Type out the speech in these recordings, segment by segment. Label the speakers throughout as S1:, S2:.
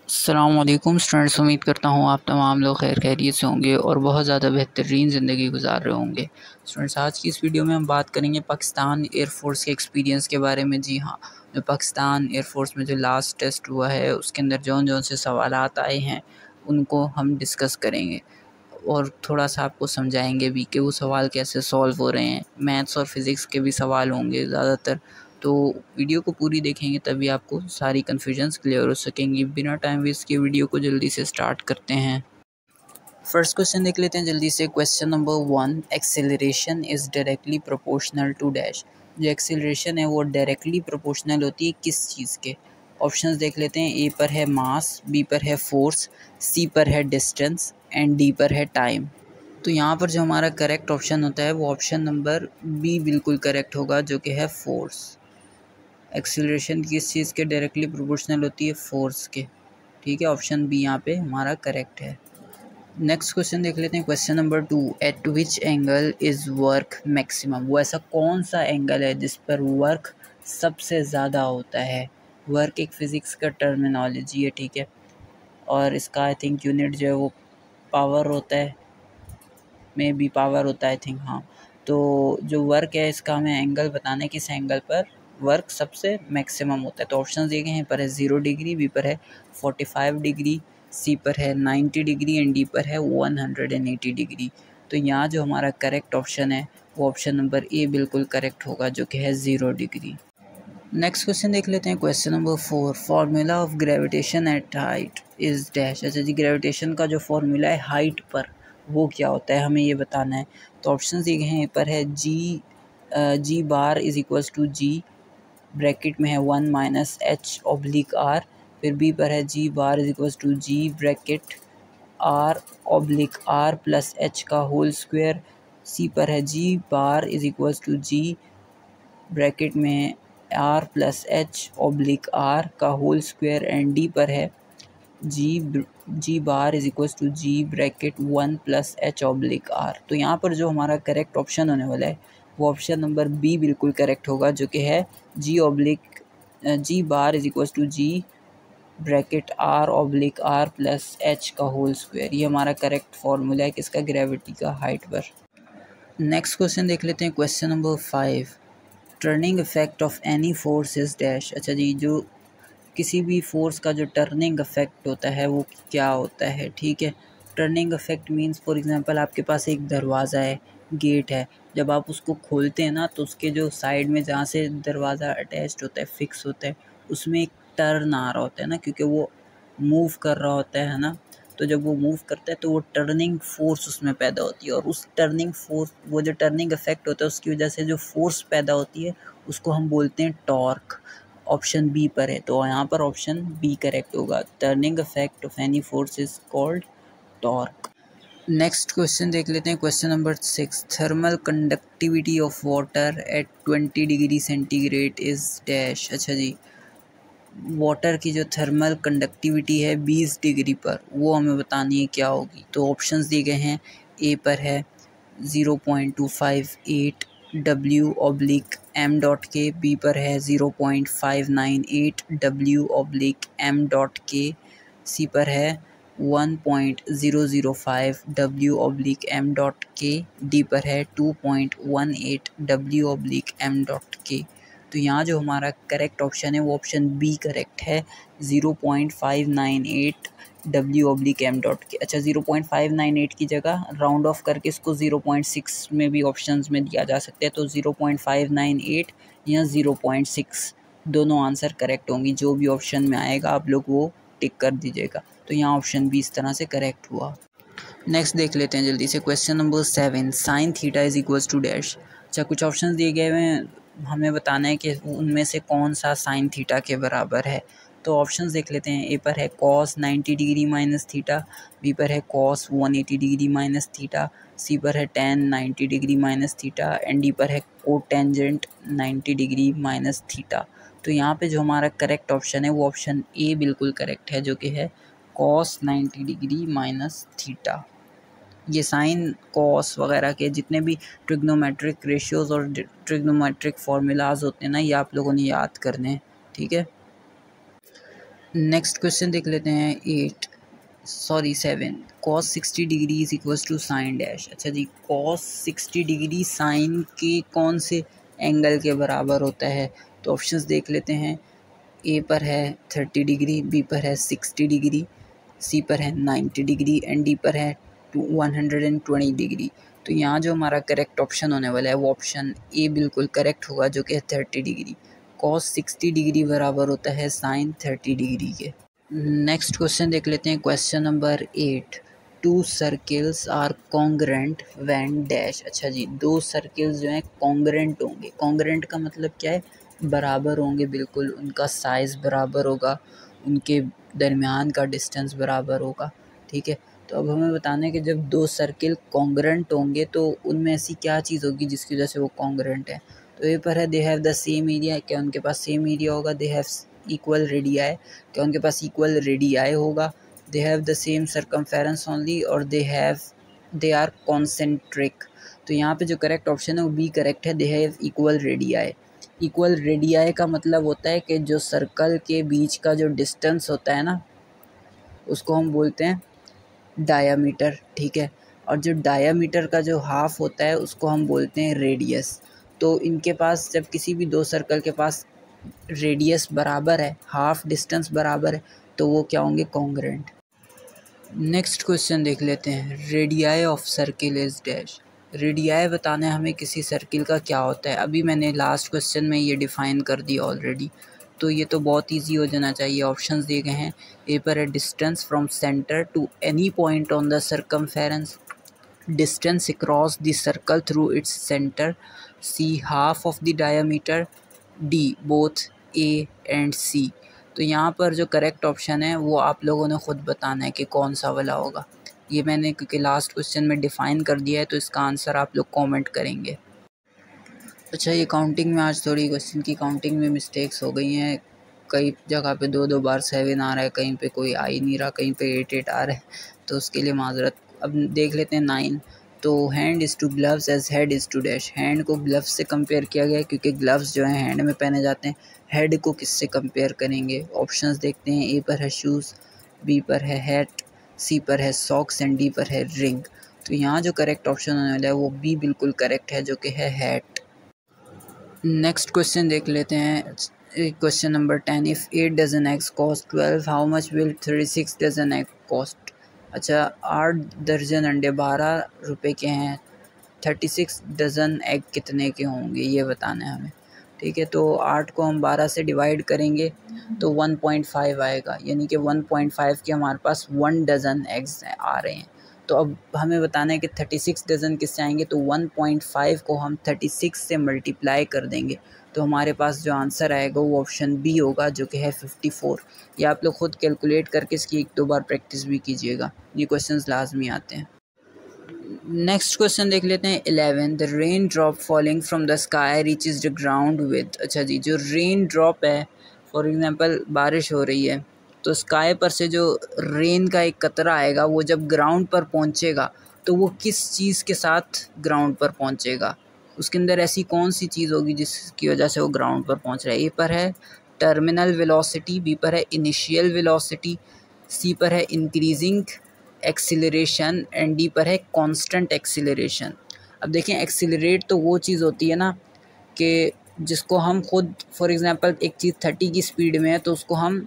S1: अस्सलाम वालेकुम स्टूडेंट्स, उम्मीद करता हूँ आप तमाम लोग खैर खैरियत से होंगे और बहुत ज़्यादा बेहतरीन ज़िंदगी गुजार रहे होंगे। स्टूडेंट्स, आज की इस वीडियो में हम बात करेंगे पाकिस्तान एयरफोर्स के एक्सपीरियंस के बारे में। जी हाँ, जो पाकिस्तान एयरफोर्स में जो लास्ट टेस्ट हुआ है उसके अंदर जौन जौन से सवालात आए हैं उनको हम डिस्कस करेंगे और थोड़ा सा आपको समझाएंगे भी कि वो सवाल कैसे सॉल्व हो रहे हैं। मैथ्स और फिज़िक्स के भी सवाल होंगे ज़्यादातर, तो वीडियो को पूरी देखेंगे तभी आपको सारी कन्फ्यूजन्स क्लियर हो सकेंगी। बिना टाइम वेस्ट किए वीडियो को जल्दी से स्टार्ट करते हैं। फर्स्ट क्वेश्चन देख लेते हैं जल्दी से। Question number 1, acceleration is directly proportional to dash. जो एक्सेलरेशन है वो डायरेक्टली प्रोपोर्शनल होती है किस चीज़ के? ऑप्शंस देख लेते हैं। ए पर है मास, बी पर है फोर्स, सी पर है डिस्टेंस एंड डी पर है टाइम। तो यहाँ पर जो हमारा करेक्ट ऑप्शन होता है वो ऑप्शन नंबर बी बिल्कुल करेक्ट होगा, जो कि है फोर्स। एक्सीलरेशन किस चीज़ के डायरेक्टली प्रोपोर्शनल होती है? फोर्स के। ठीक है, ऑप्शन बी यहाँ पे हमारा करेक्ट है। नेक्स्ट क्वेश्चन देख लेते हैं। Question number 2, eight which angle is work maximum. वो ऐसा कौन सा एंगल है जिस पर वर्क सबसे ज़्यादा होता है? वर्क एक फ़िज़िक्स का टर्मिनोलॉजी है, ठीक है, और इसका आई थिंक यूनिट जो है वो पावर होता है, में भी पावर होता है आई थिंक। हाँ, तो जो वर्क है इसका हमें एंगल बताना है, किस एंगल पर वर्क सबसे मैक्सिमम होता है। तो ऑप्शन दिए गए हैं, पर है 0 डिग्री, बी पर है 45 डिग्री, सी पर है 90 डिग्री एंड डी पर है 180 डिग्री। तो यहाँ जो हमारा करेक्ट ऑप्शन है वो ऑप्शन नंबर ए बिल्कुल करेक्ट होगा, जो कि है 0 डिग्री। नेक्स्ट क्वेश्चन देख लेते हैं। Question number 4, formula of gravitation at height is dash. अच्छा जी, ग्रेविटेशन का जो फार्मूला है हाइट पर वो क्या होता है, हमें ये बताना है। तो ऑप्शन दिए गए हैं, पर है g bar is equals to g, bracket में है 1 माइनस एच ऑब्लिक आर। फिर बी पर है g bar is equals to g, bracket R oblique R plus H का होल स्क्वायर। सी पर है g bar is equals to g, bracket में R plus H oblique R का whole square and D पर है g bar is equals to g, bracket 1 plus H oblique are. तो यहाँ पर जो हमारा करेक्ट ऑप्शन होने वाला है वो ऑप्शन नंबर बी बिल्कुल करेक्ट होगा, जो कि है g bar is equals to g, bracket R oblique R plus H का होल स्क्वायर। ये हमारा करेक्ट फॉर्मूला है किसका? ग्रेविटी का, हाइट पर। नेक्स्ट क्वेश्चन देख लेते हैं। Question number 5, turning effect of any force is dash. अच्छा जी, जो किसी भी फोर्स का जो टर्निंग इफेक्ट होता है वो क्या होता है? ठीक है, turning effect means for example आपके पास एक दरवाज़ा है, गेट है, जब आप उसको खोलते हैं ना तो उसके जो साइड में जहाँ से दरवाज़ा अटैच्ड होता है, फिक्स होता है, उसमें एक टर्न आ रहा होता है ना, क्योंकि वो मूव कर रहा होता है ना। तो जब वो मूव करता है तो वो टर्निंग फोर्स उसमें पैदा होती है, और उस टर्निंग फोर्स, वो जो टर्निंग इफेक्ट होता है उसकी वजह से जो फोर्स पैदा होती है उसको हम बोलते हैं टॉर्क। ऑप्शन बी पर है, तो यहाँ पर ऑप्शन बी करेक्ट होगा। Turning effect of any force is called torque. Next question देख लेते हैं। Question number 6, thermal conductivity of water at 20 degree centigrade is dash. अच्छा जी, वाटर की जो थर्मल कंडक्टिविटी है 20 डिग्री पर, वो हमें बतानी है क्या होगी। तो ऑप्शंस दिए गए हैं। ए पर है 0.258 डब्ल्यू ऑब्लिक एम डॉट के, बी पर है 0.598 डब्ल्यू ऑब्लिक एम डॉट के, सी पर है 1.005 डब्ल्यू ऑब्लिक एम डॉट के, डी पर है 2.18 डब्ल्यू ऑब्लिक एम डॉट के। तो यहाँ जो हमारा करेक्ट ऑप्शन है वो ऑप्शन बी करेक्ट है, 0.598 डब्ल्यू ऑब्लिक एम डॉट के। अच्छा, 0.598 की जगह राउंड ऑफ करके इसको 0.6 में भी ऑप्शंस में दिया जा सकता है, तो 0.598 या 0.6 दोनों आंसर करेक्ट होंगी। जो भी ऑप्शन में आएगा आप लोग वो टिक कर दीजिएगा। तो यहाँ ऑप्शन बी इस तरह से करेक्ट हुआ। नेक्स्ट देख लेते हैं जल्दी से। Question number 7, sine theta is equals to dash. अच्छा, कुछ ऑप्शन दिए गए हुए हैं, हमें बताना है कि उनमें से कौन सा साइन थीटा के बराबर है। तो ऑप्शंस देख लेते हैं। ए पर है cos 90 degree minus theta, B पर है cos 180 degree minus theta, C पर है tan 90 degree minus theta and D पर है कोटेंजेंट 90 डिग्री माइनस थीटा। तो यहाँ पे जो हमारा करेक्ट ऑप्शन है वो ऑप्शन ए बिल्कुल करेक्ट है, जो कि है कॉस 90 डिग्री माइनस थीटा। ये साइन कॉस वगैरह के जितने भी ट्रिग्नोमेट्रिक रेशियोज़ और ट्रिग्नोमेट्रिक फार्मूलाज होते हैं ना, ये आप लोगों ने याद करने हैं, ठीक है। नेक्स्ट क्वेश्चन देख लेते हैं 7 cos 60 degree is equals to sine dash. अच्छा जी, cos 60 डिग्री साइन के कौन से एंगल के बराबर होता है? तो ऑप्शंस देख लेते हैं। ए पर है 30 डिग्री, बी पर है 60 डिग्री, सी पर है 90 डिग्री एंड डी पर है 120 डिग्री। तो यहाँ जो हमारा करेक्ट ऑप्शन होने वाला है वो ऑप्शन ए बिल्कुल करेक्ट होगा, जो कि है 30 डिग्री। cos 60 डिग्री बराबर होता है साइन 30 डिग्री के। नेक्स्ट क्वेश्चन देख लेते हैं, question number 8। 2 circles are congruent when dash. अच्छा जी, 2 सर्किल्स जो हैं कॉन्ग्रेंट होंगे। कॉन्ग्रेंट का मतलब क्या है? बराबर होंगे, बिल्कुल उनका साइज़ बराबर होगा, उनके दरमियान का डिस्टेंस बराबर होगा। ठीक है, तो अब हमें बताना है कि जब 2 सर्किल कॉन्ग्रेंट होंगे तो उनमें ऐसी क्या चीज़ होगी जिसकी वजह से वो कॉन्ग्रेंट है? तो ये पर है they have the same area. क्या उनके पास सेम एरिया होगा? They have equal radii. क्या उनके पास इक्वल रेडियाई होगा? They have the same circumference only, और दे आर कॉन्सेंट्रिक। तो यहाँ पे जो करेक्ट ऑप्शन है वो बी करेक्ट है, they have equal radii. Equal radii का मतलब होता है कि जो सर्कल के बीच का जो डिस्टेंस होता है ना, उसको हम बोलते हैं डायामीटर। ठीक है, और जो डायामीटर का जो हाफ होता है उसको हम बोलते हैं रेडियस। तो इनके पास जब किसी भी 2 सर्कल के पास रेडियस बराबर है, हाफ डिस्टेंस बराबर है, तो वो क्या होंगे? कॉन्ग्रेंट। नेक्स्ट क्वेश्चन देख लेते हैं, radii of circle is dash. Radii बताना है हमें किसी सर्किल का क्या होता है। अभी मैंने लास्ट क्वेश्चन में ये डिफ़ाइन कर दिया ऑलरेडी, तो ये तो बहुत इजी हो जाना चाहिए। ऑप्शंस दिए गए हैं। ए पर है distance from centre to any point on the circumference, distance across the circle through its center, C half of the diameter, D both A and C। तो यहाँ पर जो करेक्ट ऑप्शन है वो आप लोगों ने ख़ुद बताना है कि कौन सा वाला होगा। ये मैंने क्योंकि लास्ट क्वेश्चन में डिफ़ाइन कर दिया है, तो इसका आंसर आप लोग कमेंट करेंगे। अच्छा, ये काउंटिंग में आज थोड़ी क्वेश्चन की काउंटिंग में मिस्टेक्स हो गई हैं। कई जगह पे 2 बार 7 आ रहा है, कहीं पे कोई आ ही नहीं रहा, कहीं पे 8 आ रहा है, तो उसके लिए माजरत। अब देख लेते हैं 9। तो hand is to gloves as head is to dash. Hand को ग्लव्स से कंपेयर किया गया है क्योंकि ग्लव्स जो हैं हैंड में पहने जाते हैं। हेड को किससे कंपेयर करेंगे? ऑप्शंस देखते हैं। ए पर है शूज़, बी पर है हैट, सी पर है सॉक्स एंड डी पर है रिंग। तो यहाँ जो करेक्ट ऑप्शन होने वाला है वो बी बिल्कुल करेक्ट है, जो कि है हैट। नेक्स्ट क्वेश्चन देख लेते हैं, question number 10। If 8 dozen eggs cost 12, how much will 36 dozen egg cost. अच्छा, 8 दर्जन अंडे 12 रुपए के हैं, 36 डज़न एग कितने के होंगे ये बताना है हमें। ठीक है, तो 8 को हम 12 से डिवाइड करेंगे तो 1.5 आएगा, यानी कि 1.5 के हमारे पास 1 डज़न एग्स आ रहे हैं। तो अब हमें बताना है कि 36 डज़न किससे आएंगे, तो 1.5 को हम 36 से मल्टीप्लाई कर देंगे, तो हमारे पास जो आंसर आएगा वो ऑप्शन बी होगा, जो कि है 54। या आप लोग ख़ुद कैलकुलेट करके इसकी 1-2 बार प्रैक्टिस भी कीजिएगा, ये क्वेश्चंस लाजमी आते हैं। नेक्स्ट क्वेश्चन देख लेते हैं 11। The rain drop falling from the sky reaches the ground with. अच्छा जी, जो रेन ड्रॉप है, फॉर एग्जांपल बारिश हो रही है, तो स्काई पर से जो रेन का एक कतरा आएगा वो जब ग्राउंड पर पहुंचेगा तो वो किस चीज़ के साथ ग्राउंड पर पहुंचेगा? उसके अंदर ऐसी कौन सी चीज़ होगी जिसकी वजह से वो ग्राउंड पर पहुंच रहा है? ए पर है टर्मिनल वेलोसिटी, बी पर है इनिशियल वेलोसिटी, सी पर है इंक्रीजिंग एक्सीलरेशन एंड डी पर है कांस्टेंट एक्सीलरेशन। अब देखें, एक्सीलरेट तो वो चीज़ होती है ना कि जिसको हम खुद, फॉर एग्जांपल एक चीज़ 30 की स्पीड में है तो उसको हम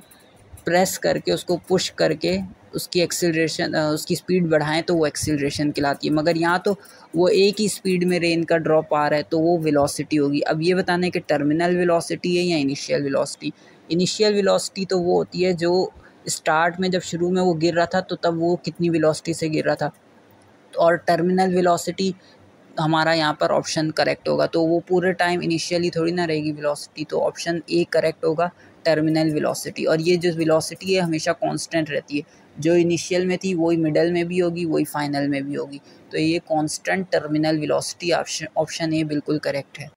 S1: प्रेस करके, उसको पुश करके उसकी एक्सीलरेशन, उसकी स्पीड बढ़ाएं तो वो एक्सीलरेशन कहलाती है। मगर यहाँ तो वो एक ही स्पीड में रेन का ड्रॉप आ रहा है तो वो वेलोसिटी होगी। अब ये बताना है कि टर्मिनल वेलोसिटी है या इनिशियल वेलोसिटी। इनिशियल वेलोसिटी तो वो होती है जो स्टार्ट में, जब शुरू में वो गिर रहा था तो तब वो कितनी वेलोसिटी से गिर रहा था, और टर्मिनल वेलोसिटी हमारा यहाँ पर ऑप्शन करेक्ट होगा। तो वो पूरे टाइम इनिशियली थोड़ी ना रहेगी वेलोसिटी, तो ऑप्शन ए करेक्ट होगा, टर्मिनल वेलोसिटी। और ये जो वेलोसिटी है हमेशा कांस्टेंट रहती है, जो इनिशियल में थी वही मिडल में भी होगी, वही फाइनल में भी होगी। तो ये constant terminal velocity, option A बिल्कुल करेक्ट है।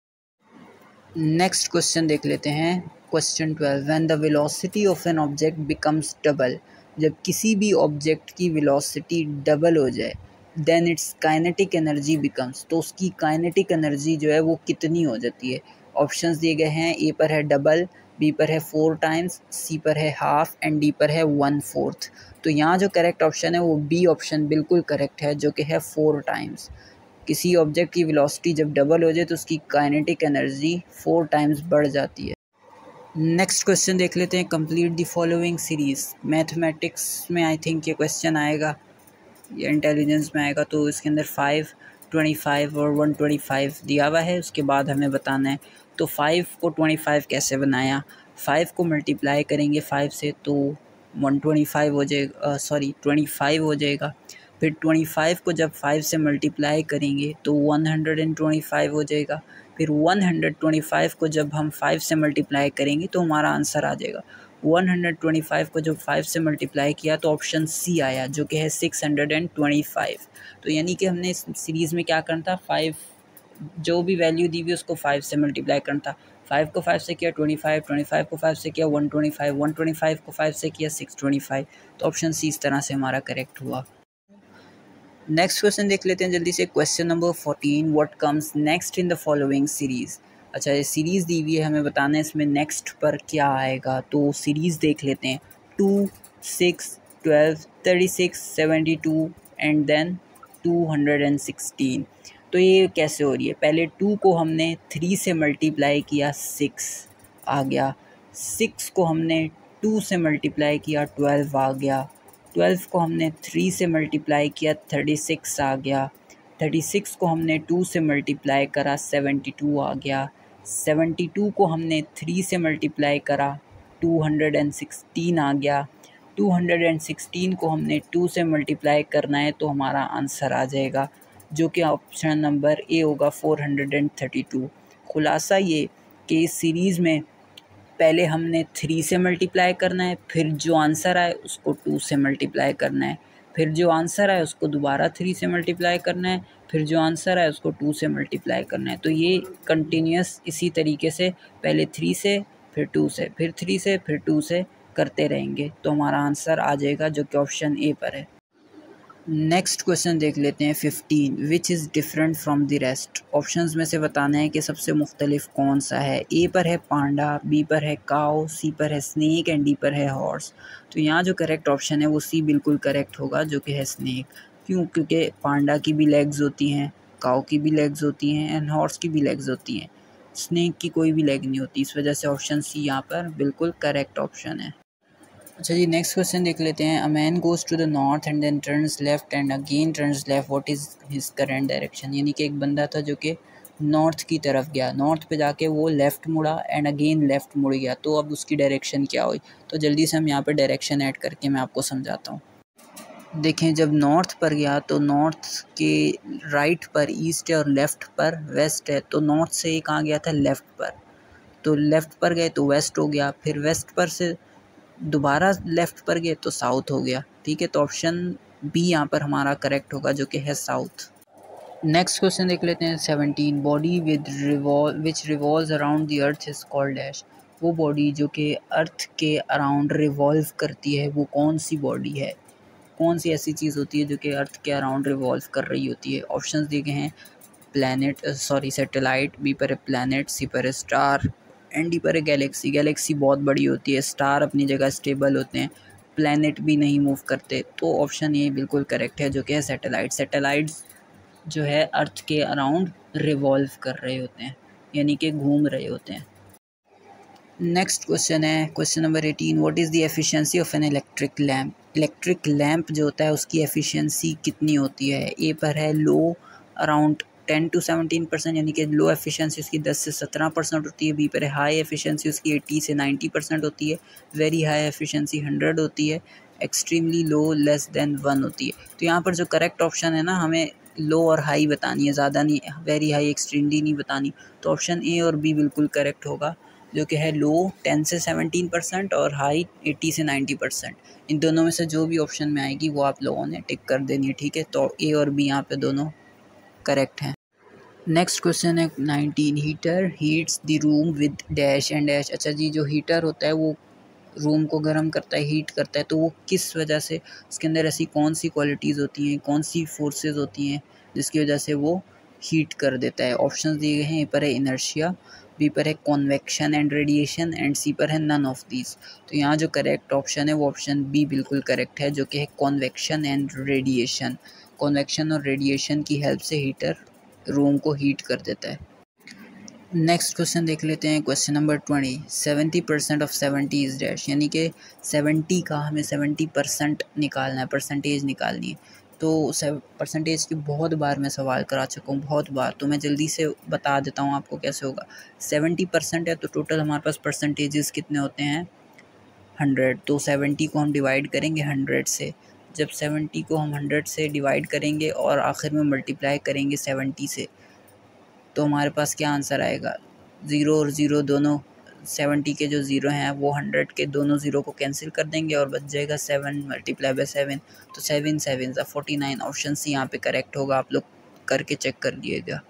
S1: नेक्स्ट क्वेश्चन देख लेते हैं, question 12। When the velocity of an object becomes double. जब किसी भी ऑब्जेक्ट की वेलोसिटी डबल हो जाए, then its kinetic energy becomes. तो उसकी काइनेटिक एनर्जी जो है वो कितनी हो जाती है? ऑप्शंस दिए गए हैं। ए पर है डबल, बी पर है 4 टाइम्स, सी पर है हाफ एंड डी पर है 1/4। तो यहाँ जो करेक्ट ऑप्शन है वो बी ऑप्शन बिल्कुल करेक्ट है, जो कि है 4 टाइम्स। किसी ऑब्जेक्ट की वेलोसिटी जब डबल हो जाए तो उसकी काइनेटिक एनर्जी 4 टाइम्स बढ़ जाती है। नेक्स्ट क्वेश्चन देख लेते हैं। Complete the following series. Mathematics में आई थिंक ये क्वेश्चन आएगा या इंटेलिजेंस में आएगा। तो इसके अंदर 5, 25 और 125 दिया हुआ है, उसके बाद हमें बताना है। तो 5 को 25 कैसे बनाया, 5 को मल्टीप्लाई करेंगे 5 से तो 125 हो जाएगा, 25 हो जाएगा। फिर 25 को जब 5 से मल्टीप्लाई करेंगे तो 125 हो जाएगा। फिर 125 को जब हम 5 से मल्टीप्लाई करेंगे तो हमारा आंसर आ जाएगा। 125 को जब 5 से मल्टीप्लाई किया तो ऑप्शन सी आया, जो कि है 625। तो यानी कि हमने इस सीरीज़ में क्या करना था, 5 जो भी वैल्यू दी हुई उसको 5 से मल्टीप्लाई करना था। 5 को 5 से किया 25, 25 को 5 से किया 125, 125 को 5 से किया 625। तो ऑप्शन सी इस तरह से हमारा करेक्ट हुआ। नेक्स्ट क्वेश्चन देख लेते हैं जल्दी से। Question number 14, what comes next in the following series. अच्छा, ये सीरीज़ दी हुई है, हमें बताना है इसमें नेक्स्ट पर क्या आएगा। तो सीरीज़ देख लेते हैं। 2, 6, 12, 36, 72 एंड देन 216। तो ये कैसे हो रही है, पहले 2 को हमने 3 से मल्टीप्लाई किया 6 आ गया, 6 को हमने 2 से मल्टीप्लाई किया 12 आ गया, 12 को हमने 3 से मल्टीप्लाई किया 36 आ गया, 36 को हमने 2 से मल्टीप्लाई करा 72 आ गया, 72 को हमने 3 से मल्टीप्लाई करा 216 आ गया, 216 को हमने 2 से मल्टीप्लाई करना है तो हमारा आंसर आ जाएगा, जो कि ऑप्शन नंबर ए होगा 432। खुलासा ये कि इस सीरीज़ में पहले हमने 3 से मल्टीप्लाई करना है, फिर जो आंसर आए उसको 2 से मल्टीप्लाई करना है, फिर जो आंसर आए उसको दोबारा 3 से मल्टीप्लाई करना है, फिर जो आंसर आए उसको 2 से मल्टीप्लाई करना है। तो ये कंटिन्यूस इसी तरीके से पहले 3 से, फिर 2 से, फिर 3 से, फिर 2 से करते रहेंगे तो हमारा आंसर आ जाएगा, जो कि ऑप्शन ए पर है। नेक्स्ट क्वेश्चन देख लेते हैं 15, which is different from the rest. Options में से बताना है कि सबसे मुख्तलिफ कौन सा है। ए पर है पांडा, बी पर है काऊ, सी पर है स्नेक एंड डी पर है हॉर्स। तो यहाँ जो करेक्ट ऑप्शन है वो सी बिल्कुल करेक्ट होगा, जो कि है स्नेक। क्यों? क्योंकि पांडा की भी लेग्स होती हैं, काऊ की भी लेग्स होती हैं एंड हॉर्स की भी लेग्स होती हैं, स्नेक की कोई भी लेग नहीं होती। इस वजह से ऑप्शन सी यहाँ पर बिल्कुल करेक्ट ऑप्शन है। अच्छा जी, नेक्स्ट क्वेश्चन देख लेते हैं। A man goes to the north and then turns left and again turns left, what is his current direction. यानी कि एक बंदा था जो कि नॉर्थ की तरफ गया, नॉर्थ पे जाके वो लेफ़्ट मुड़ा एंड अगेन लेफ़्ट मुड़ गया, तो अब उसकी डायरेक्शन क्या हुई। तो जल्दी से हम यहाँ पे डायरेक्शन ऐड करके मैं आपको समझाता हूँ। देखें, जब नॉर्थ पर गया तो नॉर्थ के राइट पर ईस्ट है और लेफ़्ट पर वेस्ट है, तो नॉर्थ से ये कहाँ गया था, लेफ़्ट पर। तो लेफ़्ट पर गए तो वेस्ट हो गया, फिर वेस्ट पर से दोबारा लेफ़्ट पर गए तो साउथ हो गया। ठीक है, तो ऑप्शन बी यहाँ पर हमारा करेक्ट होगा, जो कि है साउथ। नेक्स्ट क्वेश्चन देख लेते हैं 17, body which revolves around the earth is called dash. वो बॉडी जो कि अर्थ के अराउंड रिवॉल्व करती है वो कौन सी बॉडी है, कौन सी ऐसी चीज़ होती है जो कि अर्थ के अराउंड रिवॉल्व कर रही होती है। ऑप्शंस दिए गए हैं, सैटेलाइट, बी पर है प्लैनेट, सी पर है स्टार एंड डी पर है गैलेक्सी। गैलेक्सी बहुत बड़ी होती है, स्टार अपनी जगह स्टेबल होते हैं, प्लैनेट भी नहीं मूव करते। तो ऑप्शन ए बिल्कुल करेक्ट है, जो कि है सैटेलाइट। सैटेलाइट्स जो है अर्थ के अराउंड रिवॉल्व कर रहे होते हैं, यानी कि घूम रहे होते हैं। नेक्स्ट क्वेश्चन है question number 18, what is the efficiency of an electric lamp. Electric lamp जो होता है उसकी एफिशिएंसी कितनी होती है। ए पर है लो, अराउंड 10 to 17%, यानी कि लो एफिशिएंसी उसकी 10 से 17% होती है। बी पर है हाई एफिशिएंसी उसकी 80 से 90% होती है। वेरी हाई एफिशिएंसी 100 होती है। एक्सट्रीमली लो लेस देन 1 होती है। तो यहाँ पर जो करेक्ट ऑप्शन है ना, हमें लो और हाई बतानी है, ज़्यादा नहीं, वेरी हाई एक्सट्रीमली नहीं बतानी। तो ऑप्शन ए और बी बिल्कुल करेक्ट होगा, जो कि है लो 10 से 17% और हाई 80 से 90%। इन दोनों में से जो भी ऑप्शन में आएगी वो आप लोगों ने टिक कर देनी है। ठीक है, तो ए और बी यहाँ पे दोनों करेक्ट हैं। नेक्स्ट क्वेश्चन है 19, heater heats the room with dash and dash. अच्छा जी, जो हीटर होता है वो रूम को गर्म करता है, हीट करता है, तो वो किस वजह से, उसके अंदर ऐसी कौन सी क्वालिटीज़ होती हैं, कौन सी फोर्सेस होती हैं जिसकी वजह से वो हीट कर देता है। ऑप्शंस दिए गए हैं, ए पर है इनर्शिया, बी पर है कॉन्वेक्शन एंड रेडिएशन एंड सी पर है नन ऑफ दीज। तो यहाँ जो करेक्ट ऑप्शन है वो ऑप्शन बी बिल्कुल करेक्ट है, जो कि है कॉन्वेक्शन एंड रेडिएशन। कॉन्वेक्शन और रेडिएशन की हेल्प से हीटर रूम को हीट कर देता है। नेक्स्ट क्वेश्चन देख लेते हैं, question number 20। 70% of 70 is dash, यानी कि 70 का हमें 70% निकालना है, परसेंटेज निकालनी है। तो परसेंटेज की बहुत बार मैं सवाल करा चुका हूँ, बहुत बार, तो मैं जल्दी से बता देता हूँ आपको कैसे होगा। 70% है तो टोटल हमारे पास परसेंटेजेस कितने होते हैं, 100। तो 70 को हम डिवाइड करेंगे 100 से। जब 70 को हम 100 से डिवाइड करेंगे और आखिर में मल्टीप्लाई करेंगे 70 से, तो हमारे पास क्या आंसर आएगा, 0 और 0 दोनों, 70 के जो 0 हैं वो 100 के दोनों 0 को कैंसिल कर देंगे और बच जाएगा 7 मल्टीप्लाई बाय 7। तो 7 7 49। ऑप्शन सी यहाँ पे करेक्ट होगा, आप लोग करके चेक कर लीजिएगा।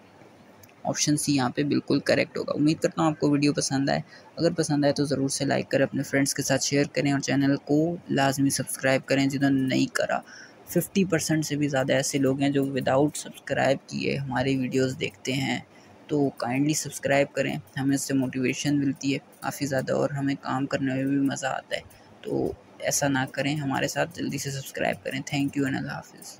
S1: ऑप्शन सी यहाँ पे बिल्कुल करेक्ट होगा। उम्मीद करता हूँ आपको वीडियो पसंद आए। अगर पसंद आए तो ज़रूर से लाइक करें, अपने फ्रेंड्स के साथ शेयर करें और चैनल को लाजमी सब्सक्राइब करें जिन्होंने नहीं करा। 50% से भी ज़्यादा ऐसे लोग हैं जो विदाउट सब्सक्राइब किए हमारी वीडियोस देखते हैं, तो काइंडली सब्सक्राइब करें, हमें इससे मोटिवेशन मिलती है काफ़ी ज़्यादा और हमें काम करने में भी मज़ा आता है। तो ऐसा ना करें, हमारे साथ जल्दी से सब्सक्राइब करें। थैंक यू एंड अल्लाह हाफिज़।